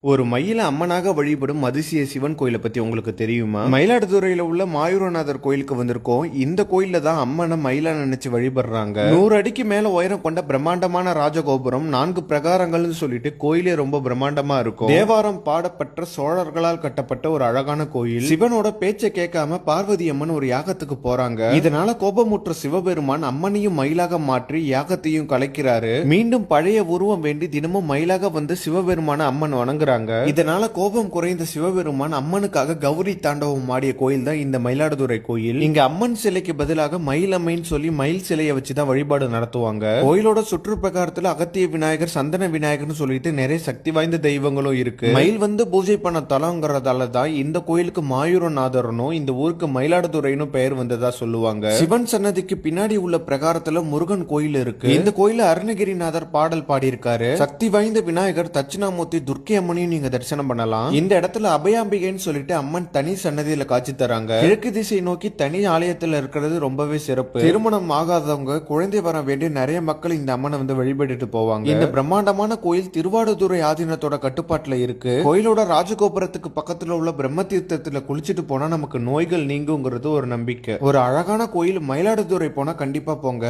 ஒரு மயில அம்மனாக வழிபடும் அதிசய சிவன் கோயிலை பத்தி உங்களுக்கு தெரியுமா? மயிலாடுதுறையில உள்ள மாயூரநாதர் கோயிலுக்கு வந்திருக்கோம். இந்த கோயில்ல தான் அம்மனை மயிலா நினைச்சு வழிபடுறாங்க. 100 அடிக்கு மேல உயரம் கொண்ட பிரம்மாண்டமான ராஜகோபுரம், 4 பிரகாரங்கள்னு சொல்லிட்டு கோயிலே ரொம்ப பிரம்மாண்டமா இருக்கும். தேவாரம் பாடப்பட்ட சோழர்களால் கட்டப்பட்ட ஒரு அழகான கோயில். சிவனோட பேச்சை கேட்காம பார்வதி அம்மன் ஒரு யாகத்துக்கு போறாங்க. இதனால கோபமுற்ற சிவபெருமான் அம்மனையும் மயிலாக மாற்றி யாகத்தையும் கலைக்கிறாரு. மீண்டும் பழைய உருவம் வேண்டி தினமும் மயிலாக வந்து சிவபெருமான அம்மன் வணங்குறாங்க. இதனால கோபம் குறைந்த சிவபெருமான் அம்மனுக்காக கௌரி தாண்டவம் ஆடிய கோயில் தான் இந்த மயிலாடுதுறை கோயில். இங்க அம்மன் சிலைக்கு பதிலாக மயில் அம்மைன்னு சொல்லி மயில் சிலையை வச்சுதான் வழிபாடு நடத்துவாங்க. கோயிலோட சுற்று பிரகாரத்துல அகத்திய விநாயகர், சந்தன விநாயகர்னு சொல்லிட்டு நிறைய சக்தி வாய்ந்த தெய்வங்களும் இருக்கு. மயில் வந்து பூஜை பண்ண தலங்கிறதால தான் இந்த கோயிலுக்கு மாயூரநாதரனும் இந்த ஊருக்கு மயிலாடுதுறைன்னு பெயர் வந்ததா சொல்லுவாங்க. சிவன் சன்னதிக்கு பின்னாடி உள்ள பிரகாரத்துல முருகன் கோயில் இருக்கு. இந்த கோயில அருணகிரிநாதர் பாடல் பாடியிருக்காரு. சக்தி வாய்ந்த விநாயகர், தட்சிணாமூர்த்தி, துர்க்கை அம்மனையும் நீங்க தரிசனம் பண்ணலாம். இந்த இடத்துல அபயாம்பிகைன்னு சொல்லிட்டு அம்மன் தனி சன்னதியில காட்சி தராங்க. கிழக்கு திசை நோக்கி தனி ஆலயத்துல இருக்கிறது ரொம்பவே சிறப்பு. திருமணம் ஆகாதவங்க, குழந்தை வர வேண்டிய நிறைய மக்கள் இந்த அம்மனை வந்து வழிபட்டுட்டு போவாங்க. இந்த பிரம்மாண்டமான கோயில் திருவாடுதுறை ஆதீனத்தோட கட்டுப்பாட்டுல இருக்கு. கோயிலோட ராஜகோபுரத்துக்கு பக்கத்துல உள்ள பிரம்ம தீர்த்தத்துல குளிச்சுட்டு போனா நமக்கு நோய்கள் நீங்குங்கிறது ஒரு நம்பிக்கை. ஒரு அழகான கோயில். மயிலாடுதுறை போனா கண்டிப்பா போங்க.